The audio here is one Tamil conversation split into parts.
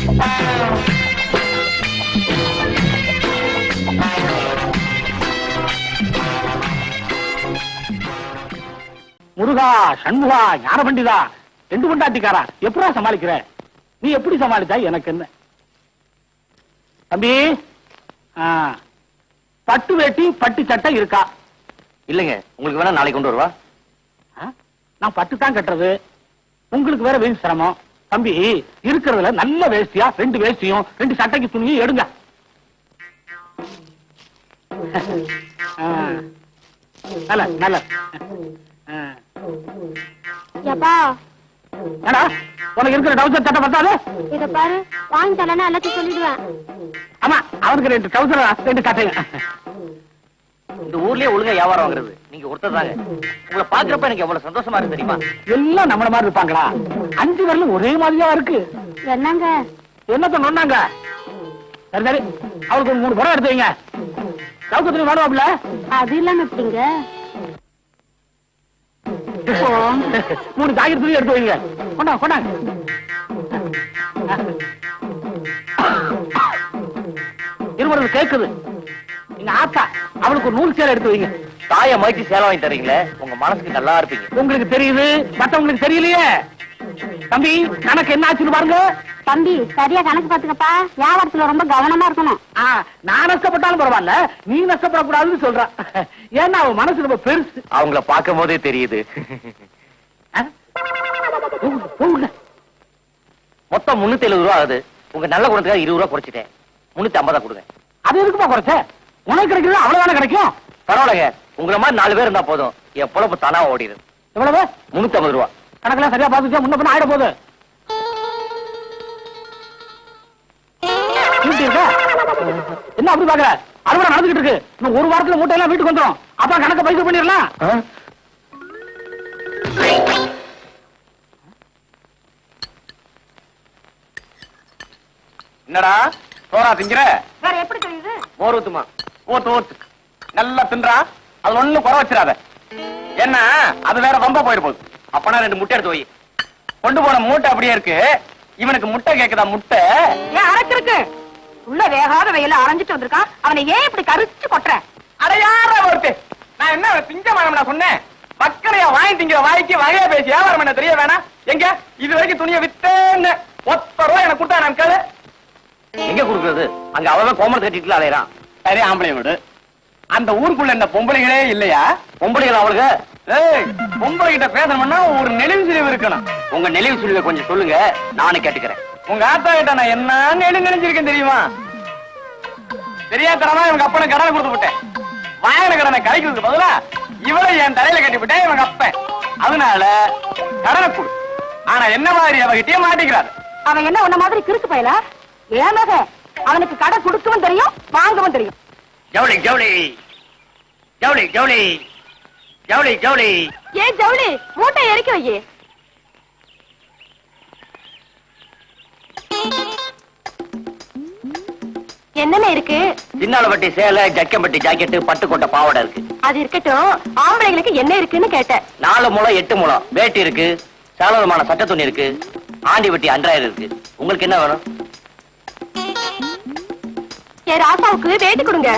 முருகா, சண்முகா, ஞான பண்டிதா, ரெண்டு கொண்டாட்டிக்காரா, எப்படா சமாளிக்கிற? நீ எப்படி சமாளிச்சா எனக்கு என்ன? தம்பி, பட்டு வேட்டி பட்டு சட்டை இருக்கா? இல்லைங்க, உங்களுக்கு வேணா நாளைக்கு கொண்டு வருவா. நான் பட்டு தான் கட்டுறது, உங்களுக்கு வேற வேணும் சிரமம். தம்பி, இருக்கிறதுல நல்ல வேஷ்டியா ரெண்டு வேஷ்டியும் ரெண்டு சட்டைக்கு துணியும் எடுங்க. நல்ல நல்ல உனக்கு இருக்கிற டவுசர் சட்டை பத்தாது? இத பாரு, வாங்கி தரலன்னா எல்லாத்தையும் சொல்லிடுவேன். ஆமா, அவனுக்கு ரெண்டு டவுசர் ரெண்டு சட்டைங்க. இந்த ஊர்லயே ஒழுங்கா வியாபாரம் வாங்குறது நீங்க ஒருத்தர் தாங்க. உங்களை பாக்குறப்ப எனக்கு எவ்வளவு சந்தோஷமா இருக்கு தெரியுமா? எல்லாம் நம்மள மாதிரி இருப்பாங்களா? 5 வரலும் ஒரே மாதிரியா இருக்கு. என்னங்க என்னத்த நொன்னாங்க? சரி சரி, அவளுக்கு ஒரு 3 படம் எடுத்து வைங்க. சவுக்கத்துல வேணுவாப்ல? அது இல்லாம எப்படிங்க? 3 ஜாக்கெட் துணி எடுத்து வைங்க. கொண்டாங்க கொண்டாங்க. இருபது கேக்குது. நீங்க ஆத்தா, அவளுக்கு ஒரு 100 சேலை எடுத்து வைங்க. தாய மயக்கி சேலை வாங்கி தரீங்களே, உங்க மனசுக்கு நல்லா இருப்பீங்க. உங்களுக்கு தெரியுது, மத்தவங்களுக்கு தெரியலையே. தம்பி, கணக்கு என்ன ஆச்சுன்னு பாருங்க. தம்பி, சரியா கணக்கு பாத்துக்கப்பா. வியாபாரத்துல ரொம்ப கவனமா இருக்கணும். நான் நஷ்டப்பட்டாலும் பரவாயில்ல, நீ நஷ்டப்படக்கூடாதுன்னு சொல்ற. ஏன்னா அவன் மனசு ரொம்ப பெருசு. அவங்கள பார்க்கும் போதே தெரியுது. மொத்தம் 370 ரூபா ஆகுது. உங்க நல்ல குணத்துக்காக 20 ரூபா குறைச்சிட்டேன். 350 கொடுங்க. அது எதுக்குப்பா குறைச்ச? உனக்கு கிடைக்கிறது அவ்வளவுதானே கிடைக்கும். பரவாயில்லைங்க, உங்களை மாதிரி 4 பேர் இருந்தா போதும், என் பொழப்பு தானா ஓடிடுது. எவ்வளவு? 350 ரூபா. கணக்கெல்லாம் சரியா பாத்துச்சா? முன்ன பின்ன ஆயிட போகுது. என்ன அப்படி பாக்குற? அறுவடை நடந்துகிட்டு இருக்கு. இன்னும் 1 வாரத்துல மூட்டை எல்லாம் வீட்டுக்கு வந்துடும். அப்ப கணக்க பைசல் பண்ணிடலாம். என்னடா சோறா திங்கிற? வேற எப்படி தெரியுது? மோர் ஊத்துமா? ஓத்து நல்லா தின்றா. அது ஒண்ணும் குறை வச்சிடாத. என்ன அது வேற ரொம்ப போயிரு போகுது. அப்பனா 2 முட்டை எடுத்து வை. கொண்டு போன மூட்டை அப்படியே இருக்கு. இவனுக்கு முட்டை கேக்குதா? முட்டை ஏன் அரைச்சிருக்கு? உள்ள வேகாத வெயில அரைஞ்சிட்டு வந்திருக்கான். அவனை ஏன் இப்படி கரிச்சு கொட்டுற? அடையாற ஒருத்து. நான் என்ன திங்க வேணாம் சொன்னேன்? மக்களையா வாங்கி திங்கிற வாய்க்கு வகையா பேசி வியாபாரம் பண்ண தெரிய வேணாம். எங்க இது வரைக்கும் துணியை வித்தேன்னு 10 ரூபாய் எனக்கு கொடுத்தா நான் கேளு. எங்க குடுக்குறது? அங்க அவன் கோமர் கட்டிட்டு அலையறான். சரி, ஆம்பளை வீடு. அந்த ஊருக்குள்ள இந்த பொம்பளைகளே இல்லையா? பொம்பளைகள் அவளுக்கு. பொம்பளை கிட்ட பேசணும்னா ஒரு நெளிவு சுழிவு இருக்கணும். உங்க நெளிவு சுழிவை கொஞ்சம் சொல்லுங்க, நானும் கேட்டுக்கிறேன். உங்க ஆத்தா கிட்ட நான் என்ன நெளிஞ்சிருக்கேன் தெரியுமா? தெரியாதனமா இவங்க அப்பனை கடனை கொடுத்து விட்டேன். வாங்கின கடனை கழிக்கிறதுக்கு பதிலா இவளை என் தலையில கட்டி விட்டேன் இவங்க அப்பன். அதனால கடனை கொடு. ஆனா என்ன மாதிரி அவகிட்டே மாட்டிக்கிறாரு. அவன் என்ன உன்ன மாதிரி கிறுக்கு பயலா? ஏமாக அவனுக்கு கடை கொடுக்கவும் தெரியும், வாங்கவும் தெரியும். ஜவுளி ஜவுளி ஜவுளி ஜவுளி ஜவுளி ஜவுளி. ஏன் ஜவுளி? மூட்டை இறக்கி வை. என்னென்ன இருக்கு? சின்னாலப்பட்டி சேலை, ஜக்கம்பட்டி ஜாக்கெட்டு, பட்டுக்கோட்டை பாவாடை இருக்கு. அது இருக்கட்டும், ஆம்பளைங்களுக்கு என்ன இருக்குன்னு கேட்டேன். 4 முழம் 8 முழம் வேட்டி இருக்கு. சாலவமான சட்ட துணி இருக்கு. ஆண்டி வெட்டி அன்றாயிரம் இருக்கு. உங்களுக்கு என்ன வேணும்? என் ராசாவுக்கு வேட்டி கொடுங்க.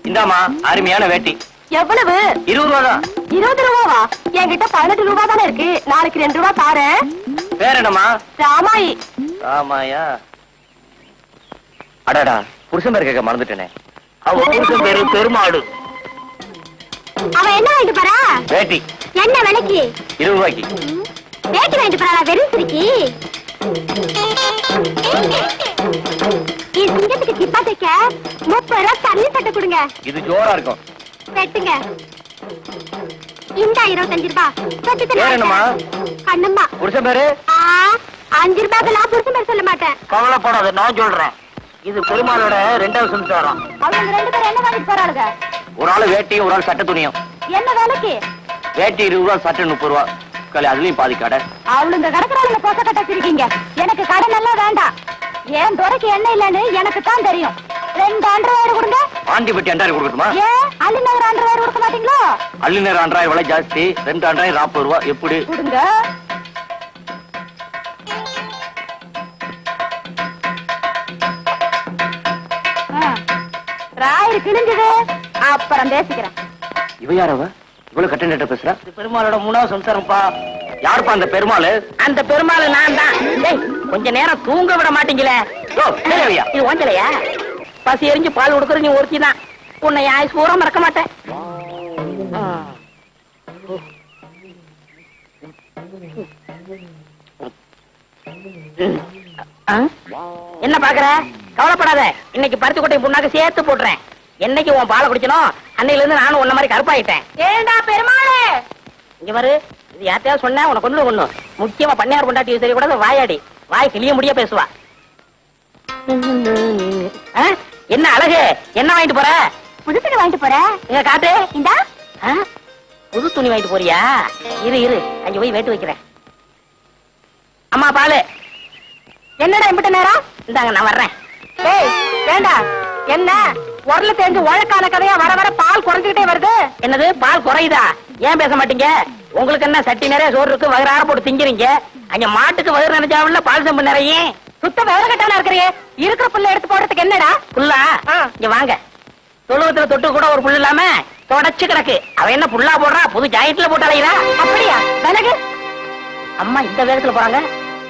இந்தாமா, அருமையான வேட்டி. எவ்வளவு? 20 ரூபா தான். 20 ரூபாவா? என்கிட்ட 18 ரூபா தானே இருக்கு. நாளைக்கு 2 ரூபா தாரேன். பேர் என்னமா? ராமாயி. ராமாயா? அடடா, புருஷன் பேர் கேட்க மறந்துட்டேனே. அவ புருஷன் பேரு பெருமாடு. அவன் என்ன வாங்கிட்டு போறா? வேட்டி. என்ன விலைக்கு? 20 ரூபாய்க்கு. வேட்டி வாங்கிட்டு போறா? வெறும் சிரிக்கி. சிங்கத்துக்கு கிப்பா தைக்க 30 ரூபா தண்ணி சட்டை கொடுங்க. இது ஜோரா இருக்கும். வெட்டுங்க. இந்த 25 ரூபாய். பேர் என்னமா? கண்ணம்மா. புருஷன் பேரு? 5 ரூபாய்க்கெல்லாம் புருஷன் பேர் சொல்ல மாட்டேன். கவலைப்படாத, நான் சொல்றேன். இது பெருமாளோட 2வது சம்சாரம். அவங்க 2 பேரும் என்ன வாங்கிட்டு போறாளுங்க? ஒரு ஆள் வேட்டியும் ஒரு ஆள் சட்ட துணியும். என்ன வேலைக்கு? வேட்டி 20 ரூபா, சட்டை 30 ரூபா. அதுலயும் பாதி கடை. அவளுங்க கடற்கரையில போட்ட கட்டிருக்கீங்க. எனக்கு கடன் எல்லாம் வேண்டாம். ஏன் துறைக்கு என்ன இல்லன்னு எனக்கு தான் தெரியும். 2 அண்டர்வேர் கொடுங்க. ஆண்டி பெட்டி அண்டாயிரம் கொடுக்கட்டுமா? ஏன் அள்ளி நகர் அண்டர்வேர் கொடுக்க மாட்டீங்களோ? அள்ளி நேரம் அண்டாயிரம் விலை ஜாஸ்தி. 2 அண்டாயிரம் 40 ரூபா. எப்படி கொடுங்க? வயிறு கிழிஞ்சது அப்புறம் பேசிக்கிறேன். இவ யாரவ இவ்வளவு கட்ட பேசுறா? பெருமாளோட 3வது சம்சாரம்ப்பா. யாருப்பா அந்த பெருமாள்? அந்த பெருமாள் நான் தான். டேய், கொஞ்ச நேரம் தூங்க விட மாட்டீங்களே. இது ஓஞ்சலையா? பசி எரிஞ்சு பால் கொடுக்குற நீ ஒருத்தி தான். உன்னை ஆயுஸ் பூரா மறக்க மாட்டேன். என்ன பாக்குற? கவலைப்படாத, இன்னைக்கு பருத்தி கொட்டை புண்ணாக்கு சேர்த்து போட்டுறேன். என்னைக்கு உன் பாலை குடிக்கணும் அன்னையில இருந்து நானும் உன்ன மாதிரி கருப்பாயிட்டேன். ஏண்டா பெருமாளே, இங்க பாரு, இது யார்த்தையாவது சொன்னா உனக்கு கொண்டு முக்கியமா பண்ணையார் கொண்டாட்டி தெரியக்கூடாது. வாயாடி வாய் கிளிய முடிய பேசுவா. என்ன அழகு, என்ன வாங்கிட்டு போற? புது துணி வாங்கிட்டு போற? இங்க காட்டு. இந்தா. புது துணி வாங்கிட்டு போறியா? இரு அங்க போய் வேட்டு வைக்கிறேன். அம்மா பாலு. என்னடா இம்பிட்ட நேரம்? இந்தாங்க நான் வர்றேன். ஏய் வேண்டா. என்ன உரல தெரிஞ்சு உழக்கான கதையா வர வர பால் குறைஞ்சுக்கிட்டே வருது. என்னது பால் குறையுதா? ஏன் பேச மாட்டீங்க? உங்களுக்கு என்ன சட்டி நிறைய சோறு இருக்கு, வயிறார போட்டு திங்கிறீங்க. அங்க மாட்டுக்கு வயிறு நினைச்சாவில்ல பால் செம்பு நிறைய. சுத்த விவரக்கட்டான இருக்கிறீ. இருக்கிற புல்ல எடுத்து போடுறதுக்கு என்னடா? புல்லா? இங்க வாங்க. தொழுவத்துல தொட்டு கூட ஒரு புல் இல்லாம தொடச்சு கிடக்கு. அவ என்ன புல்லா போடுறா? புது ஜாயிண்ட்ல போட்டு அலைகிறா. அப்படியா? விலகு. அம்மா இந்த வேகத்துல போறாங்க.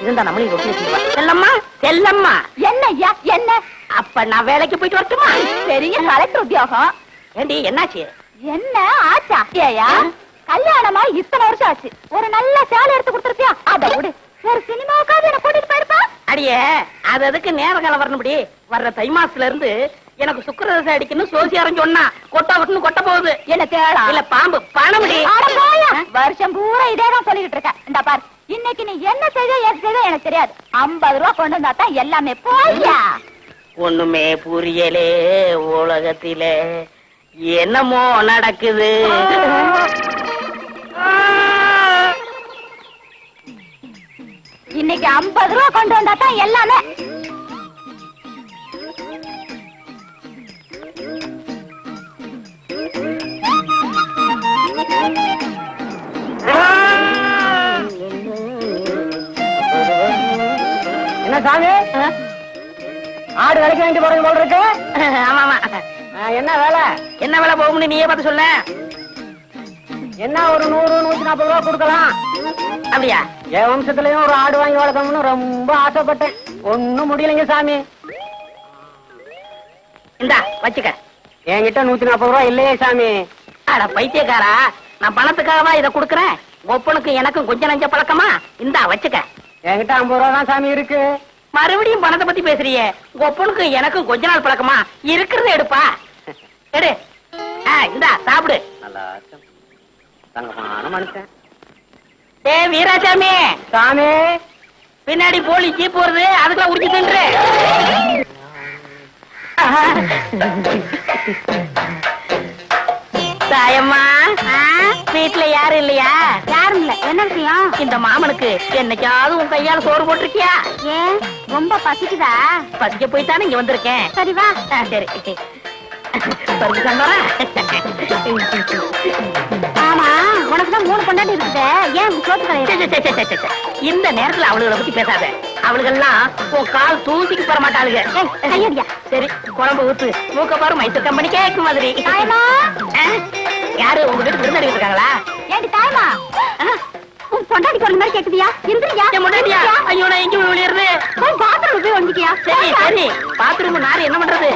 இருந்தா நம்மளையும் ரொட்டி வச்சுக்குவா. செல்லம்மா செல்லம்மா. என்ன ஐயா என்ன? அப்ப நான் வேலைக்கு போயிட்டு வரட்டுமா? பெரிய கலெக்டர் உத்தியோகம். ஏண்டி என்னாச்சு? என்ன ஆச்சா? ஏயா கல்யாணமா இத்தனை வருஷம் ஆச்சு. ஒரு நல்ல சேலை எடுத்து கொடுத்துருப்பியா? அத விடு. ஒரு சினிமாவுக்காவது என்ன கூட்டிட்டு போயிருப்பா. அடியே, அது அதுக்கு நேர காலம் வரணும்படி. வர்ற தை மாசத்துல இருந்து எனக்கு சுக்கிரதசை அடிக்கணும் சோசியாரம் சொன்னா. கொட்டா கொட்டுன்னு கொட்ட போகுது. என்ன தேடா? இல்ல பாம்பு பணமுடி. வருஷம் பூரா இதேதான் சொல்லிட்டு இருக்க. இந்த பாரு, இன்னைக்கு நீ என்ன செய்த ஏது செய்த எனக்கு தெரியாது. 50 ரூபா கொண்டு வந்தா தான் எல்லாமே. போய்யா. ஒண்ணுமே புரியலே உலகத்திலே என்னமோ நடக்குது. இன்னைக்கு 50 ரூபா கொண்டு வந்தா தான் எல்லாமே. என்ன சாமி, ஆடு விலைக்கு வாங்கிட்டு போறது போல இருக்கு. ஆமா ஆமா. என்ன வேலை? என்ன வேலை போகும்னு நீயே பார்த்து சொல்ல. என்ன ஒரு 100 140 ரூபா கொடுக்கலாம். அப்படியா? என் வம்சத்துலயும் ஒரு ஆடு வாங்கி வளர்க்கணும்னு ரொம்ப ஆசைப்பட்டேன். ஒண்ணும் முடியலைங்க சாமி. இந்தா வச்சுக்க. என்கிட்ட 140 ரூபா இல்லையே சாமி. அட பைத்தியக்காரா, நான் பணத்துக்காகவா இதை கொடுக்குறேன்? ஒப்பனுக்கு எனக்கும் கொஞ்சம் நஞ்ச பழக்கமா? இந்தா வச்சுக்க. என்கிட்ட 50 ரூபா தான் சாமி இருக்கு. மறுபடியும் பணத்தை பத்தி பேசுறியே. ஒப்பனுக்கு எனக்கும் கொஞ்ச நாள் பழக்கமா? இருக்கிறத எடுப்பா. எடு. இந்தா சாப்பிடு. நல்லா தங்கமான மனுஷன். ஏ வீராசாமி. சாமி. பின்னாடி போலி ஜீப் வருது, அதுக்குள்ள உடிச்சு தின்று. தாயம்மா, வீட்டுல யாரும் இல்லையா? யாரும் இல்ல. என்ன விஷயம்? இந்த மாமனுக்கு என்னைக்காவது உன் கையால சோறு போட்டிருக்கியா? ஏன் ரொம்ப பசிக்குதா? பசிக்க போய்த்தானே இங்க வந்திருக்கேன். சரி வா. சரி. பருப்பு சாம்பாரா? ஆமா, உனக்குதான் 3 பொண்டாட்டி இருக்குது. ஏன் சோத்து கலையிற? இந்த நேரத்துல அவளுகளை பத்தி பேசாத. அவளுகெல்லாம் உன் கால் தூசிக்கு போற மாட்டாளுங்க. கையடியா. சரி, குழம்பு ஊத்து. மூக்க பாரு மைசூர் கம்பெனி கேக்கு மாதிரி. தாயமா. யாரு உங்க வீட்டு விருந்தாடி இருக்காங்களா? ஏண்டி தாயமா, உன் பொண்டாட்டி குரல் மாதிரி கேக்குதியா? இருந்துறியா? முன்னாடியா? ஐயோ, நான் எங்க விழுறது? பாத்ரூம் போய் ஒழிஞ்சிக்கியா? சரி. பாத்ரூம் நாரு என்ன பண்றது?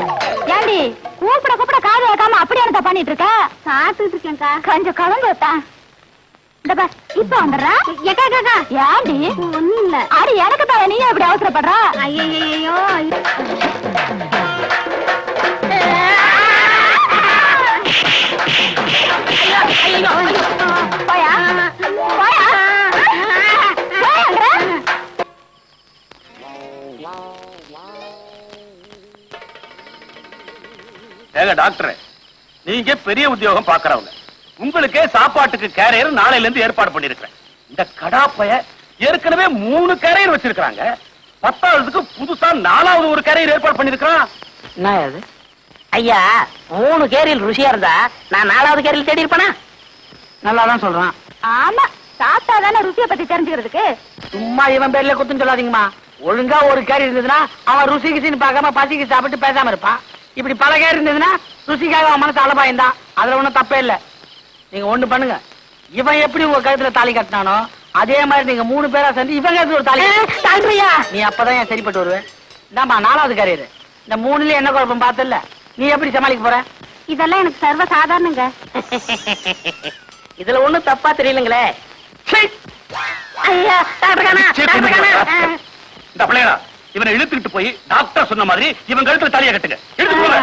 ஏண்டி கூப்பிட காது வைக்காம அப்படியே என்ன பண்ணிட்டு இருக்க? சாப்பிட்டு இருக்கேன்க்கா. கொஞ்சம் கலந்து வைப்பா. இந்த பார், இப்ப வந்துடுறா. ஏண்டி ஒண்ணும் இல்ல. அடி எனக்கு தான், நீ எப்படி அவசரப்படுறா? ஐயோ போயா போயா. ஏங்க டாக்டர், நீங்க பெரிய உத்தியோகம் பாக்குறவங்க. உங்களுக்கே சாப்பாட்டுக்கு கேரியர் நாளையில இருந்து ஏற்பாடு பண்ணிருக்கிறேன். இந்த கடாப்பைய ஏற்கனவே 3 கேரியர் வச்சிருக்காங்க. 10ஆவதுக்கு புதுசா 4வது ஒரு கேரியர் ஏற்பாடு பண்ணிருக்கான். என்ன அது? ஐயா, 3 கேரியல் ருசியா இருந்தா நான் 4வது கேரியல் தேடி இருப்பேனா? நல்லாதான் சொல்றான். ஆமா, சாப்பிட்டா தானே ருசியை பத்தி தெரிஞ்சுக்கிறதுக்கு. சும்மா இவன் பேர்ல குத்துன்னு சொல்லாதீங்கம்மா. ஒழுங்கா ஒரு கேரி இருந்ததுன்னா அவன் ருசி கிசின்னு பார்க்காம பசிக்கு சாப்பிட்டு பேசாம இருப்பான். இப்படி பல கேர் இருந்ததுன்னா ருசிக்காக அவன் மனசு அலபாயந்தான். அதுல ஒண்ணும் தப்பே இல்ல. நீங்க ஒண்ணு பண்ணுங்க, இவன் எப்படி உங்க கழுத்துல தாலி கட்டினானோ அதே மாதிரி நீங்க 3 பேரா சேர்ந்து இவன் கழுத்துல ஒரு தாலி. நீ அப்பதான் என் சரிப்பட்டு வருவேன். இந்தாம்மா 4வது கரியர். இந்த 3ல என்ன குழப்பம் பார்த்தல, நீ எப்படி சமாளிக்க போற? இதெல்லாம் எனக்கு சர்வ சாதாரணங்க. இதுல ஒண்ணும் தப்பா தெரியலங்களே. ஐயா, டாக்டர் காணா, டாக்டர் காணா. இந்த பிள்ளையா இவனை இழுத்துக்கிட்டு போய் டாக்டர் சொன்ன மாதிரி இவன் கழுத்துல தாலியை கட்டுங்க. எடுத்து போங்க.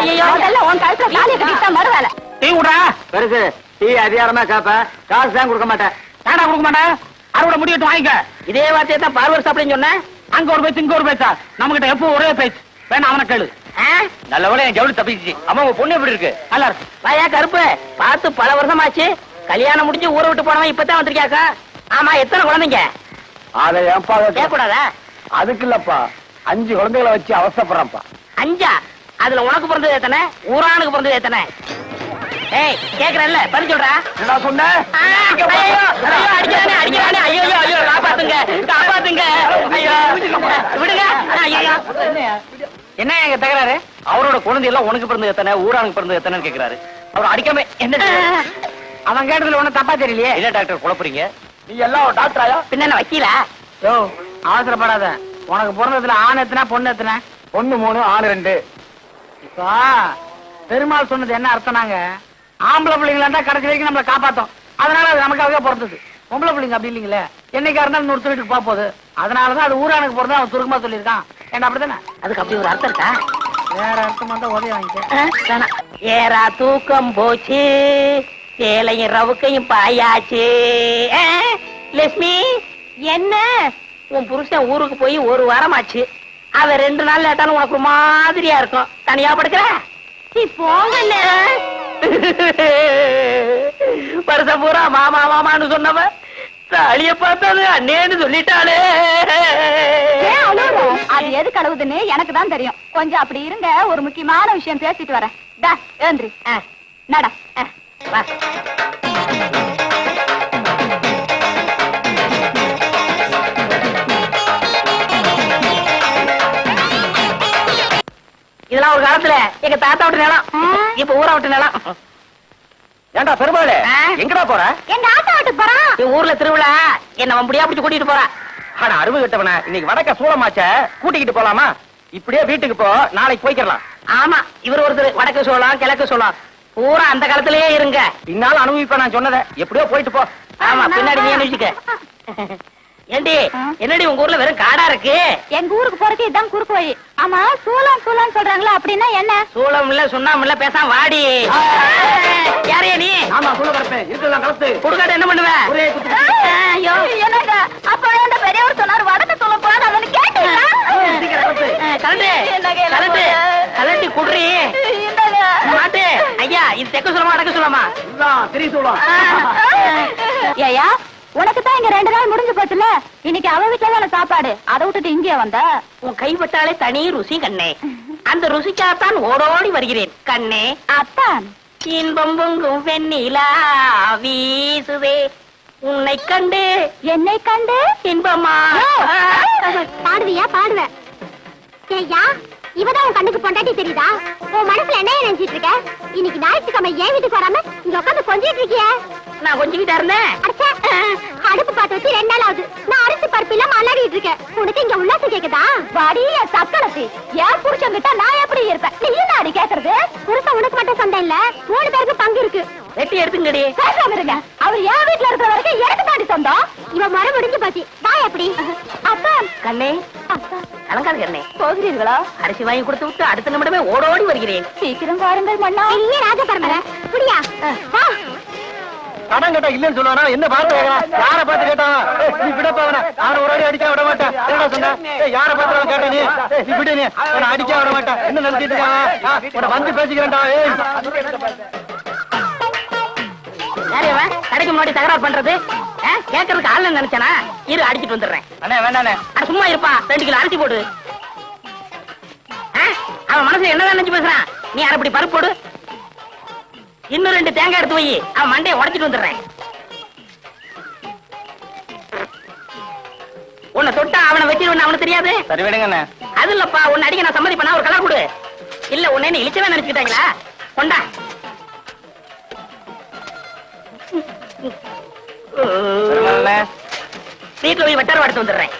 ஐயோ, அதெல்லாம் உன் கழுத்துல தாலியை கட்டிட்டா மறுவேலை. டீ விடுறா. பெருசு டீ அதிகாரமா கேப்ப, காசு தான் கொடுக்க மாட்டேன். நாடா கொடுக்க மாட்டேன். அறுவடை முடிவிட்டு வாங்கிக்க. இதே வார்த்தையை தான் பார்வர் சாப்பிடுன்னு சொன்னேன். அங்க ஒரு பேச்சு இங்க ஒரு பேச்சா? நம்ம கிட்ட எப்போ ஒரே பேச்சு. வேணா அவனை கேளு. நல்லவளே என் ஜவுளி தப்பிச்சு. அம்மா உங்க பொண்ணு எப்படி இருக்கு? நல்லா இருக்கு. வாயா கருப்பு, பார்த்து பல வருஷம் ஆச்சு. கல்யாணம் முடிஞ்சு ஊரை விட்டு போனவன் இப்பதான் வந்திருக்கியாக்கா. ஆமா, எத்தனை குழந்தைங்க? அதை ஏன்பா கேட்கக்கூடாதா? அதுக்கு இல்லப்பா, 5 குழந்தைகளை வச்சு அவசரப்படுறப்பா. 5? அதுல உனக்கு பிறந்தது எத்தனை? ஊரானுக்கு பிறந்தது எத்தனை? ஏய், கேக்குறல்ல, பதில் சொல்றா. என்ன சொன்ன? அடிக்கிறானே. ஐயோ, காப்பாத்துங்க, காப்பாத்துங்க. ஐயோ, விடுங்க. ஐயோ, என்ன எங்க தகராறு? அவரோட குழந்தை எல்லாம் உனக்கு பிறந்தது எத்தனை, ஊரானுக்கு பிறந்தது எத்தனைன்னு கேக்குறாரு. அவர் அடிக்காம என்ன? அவன் கேட்டதுல ஒண்ணு தப்பா தெரியலையே. என்ன டாக்டர் குழப்பறீங்க? நீ எல்லாம் ஒரு டாக்டராயா? பின்ன என்ன வக்கீலா? யோ, அவசரப்படாத. உனக்கு பிறந்ததுல ஆண் எத்தனை, பொண்ணு எத்தனை? 1 3 ஆண் 2. இப்போ பெருமாள் சொன்னது என்ன அர்த்தம்னாங்க, ஆம்பளை பிள்ளைங்களா இருந்தா கடைசி வரைக்கும் நம்மளை காப்பாத்தோம். அதனால அது நமக்காகவே பிறந்தது. பொம்பளை பிள்ளைங்க அப்படி இல்லைங்களே, என்னைக்கா இருந்தாலும் இன்னொரு வீட்டுக்கு போக போகுது. அதனாலதான் அது ஊரானுக்கு பிறந்தா அவன் சுருக்கமா சொல்லியிருக்கான். ஏன்னா அப்படித்தானே? அதுக்கு அப்படி ஒரு அர்த்தம் இருக்கா? வேற அர்த்தம் தான் உதவி வாங்கிக்க. ஏரா தூக்கம் போச்சு, சேலையும் ரவுக்கையும் பாயாச்சு. லட்சுமி, என்ன? உன் புருஷன் ஊருக்கு போய் 1 வாரமாச்சு. அவன் 2 நாள் லேட்டாலும் உனக்கு ஒரு மாதிரியா இருக்கும். தனியா படுக்கிற? போங்கண்ணே. வருஷம் பூரா மாமா மாமான்னு சொன்னவ தாலிய பார்த்தாது அண்ணேன்னு சொல்லிட்டாளே. அது எது கழுவுதுன்னு எனக்கு தான் தெரியும். கொஞ்சம் அப்படி இருங்க, ஒரு முக்கியமான விஷயம் பேசிட்டு வரேன். ஏந்திரி, நட. வா. இதெல்லாம் ஒரு காலத்துல எங்க தாத்தா விட்டு நிலம், இப்ப ஊரா விட்டு நிலம். ஏண்டா பெருமாளே, எங்கடா போற? எங்க ஆத்தா வீட்டுக்கு போறான். ஊர்ல திருவிழா, என்ன வம்படியா பிடிச்சு கூட்டிட்டு போறா. ஆனா அருமை கிட்டவன, இன்னைக்கு வடக்க சூளமாச்ச கூட்டிக்கிட்டு போலாமா? இப்படியே வீட்டுக்கு போ, நாளைக்கு போய்க்கலாம். ஆமா, இவர் ஒருத்தர் வடக்கு சோளம் கிழக்கு சோளம் பூரா அந்த காலத்திலேயே இருங்க. பின்னால அனுபவிப்ப நான் சொன்னதை. எப்படியோ போயிட்டு போ. ஆமா, பின்னாடி நீ அனுப்பிச்சுக்க. ஏண்டி, என்னடி உங்க ஊர்ல வெறும் காடா இருக்கு? எங்க ஊருக்கு போறதுக்கு இதான் குறுக்கு வழி. ஆமா, சூளம் சூளம் சொல்றாங்களா, அப்படின்னா என்ன? சூளம் இல்ல சுண்ணாம இல்ல, பேசாம வாடி. யாரையா நீ? ஆமா, சொல்ல வரப்பேன். இருக்கலாம் கலத்து கொடுக்காட்ட என்ன பண்ணுவ? ஐயோ, என்னங்க அப்ப அந்த பெரியவர் சொன்னாரு வடக்கு சூளம் போறான்னு, அவனு கேட்டீங்களா? கலட்டி குடுறி மாட்டு. ஐயா, இது தெற்கு சொல்லமா வடக்கு சொல்லமா? திரி சூளம். ஏயா, உனக்கு தான் இங்க 2 நாள் முடிஞ்சு போச்சுல. இன்னைக்கு அவ வீட்டுல தான சாப்பாடு, அதை விட்டுட்டு இங்கே வந்த. உன் கைப்பட்டாலே தனி ருசி கண்ணே. அந்த ருசிக்காகத்தான் ஓடோடி வருகிறேன் கண்ணே. அத்தான் இன்பம் பொங்கும் வெண்ணிலா வீசுதே, உன்னை கண்டு என்னை கண்டு இன்பமா. பாடுவியா? பாடுவேன். ஏய்யா, இவதான் உன் கண்ணுக்கு பொண்டாட்டி தெரியுதா? உன் மனசுல என்ன நினைச்சிட்டு இருக்க? இன்னைக்கு ஞாயிற்றுக்கிழமை ஏன் வீட்டுக்கு வராம இங்க உட்காந்து கொஞ்சிட்டு இருக்கிய? நான் கொஞ்சிக்கிட்டா இருந்தேன். அடுப்பு பார்த்து வச்சு 2 நாள் ஆகுது. நான் அரிசி பருப்பு இல்லாம அல்லாடிட்டு இருக்கேன். உனக்கு இங்க உல்லாசம் கேக்குதா? வாடிய சக்கலத்தி, ஏன் புருஷன் கிட்ட நான் எப்படி இருப்பேன்? நீ என்ன அடி கேக்குறது? புருஷன் உனக்கு மட்டும் சொந்தம் இல்ல, 3 பேருக்கு பங்கு இருக்கு. வெட்டி எடுத்துங்கடி. பேசாம இருங்க. அவர் என் வீட்டுல இருக்கிற வரைக்கும் எனக்கு தாண்டி சொந்தம். இவன் மரம் முடிஞ்சு போச்சு. நான் எப்படி? அப்பா கண்ணே, கலங்காது கண்ணே. போகிறீர்களா? அரிசி வாங்கி கொடுத்து விட்டு அடுத்த நிமிடமே ஓடோடி வருகிறேன். சீக்கிரம் வாருங்கள் மன்னா. பெரிய ராஜபரம்பரை. புரியா? கடன் கேட்டா இல்லன்னு சொல்லுவானா? என்ன பார்த்து யார பார்த்து கேட்டான்? நீ விடப்பவன, அவனை ஒரு அடி அடிக்க விட மாட்டேன். என்ன சொன்ன? யார பார்த்து கேட்ட நீ? நீ விடு, நீ அவனை அடிக்க விட மாட்டேன். என்ன நினைச்சிட்டு இருக்காங்க? வந்து பேசிக்கிறேன்டா. யாரையவன் கடைக்கு முன்னாடி தகராறு பண்றது? கேட்கறதுக்கு ஆள் நினைச்சானா? இரு, அடிச்சிட்டு வந்துடுறேன். அண்ணே வேண்டாண்ணே. சும்மா இருப்பா, 2 கிலோ அரிசி போடு. அவன் மனசு என்னதான் நினைச்சு பேசுறான்? நீ அரைப்படி பருப்பு போடு. இன்னும் 2 தேங்காய் எடுத்து வை, அவன் மண்டையை உடைச்சிட்டு வந்துடுறேன். உன்னை தொட்டா அவனை வெட்டிடுவேன், அவனுக்கு தெரியாது. சரி விடுங்க. அது இல்லப்பா, உன்னை அடிக்க நான் சம்மதி பண்ணா ஒரு கலர் கொடு. இல்ல உன்னை இழிச்சவே நினைச்சுக்கிட்டாங்களா? கொண்டா. பெருமாளே, வீட்டுல போய் வெட்டார வாடுத்து வந்துடுறேன்.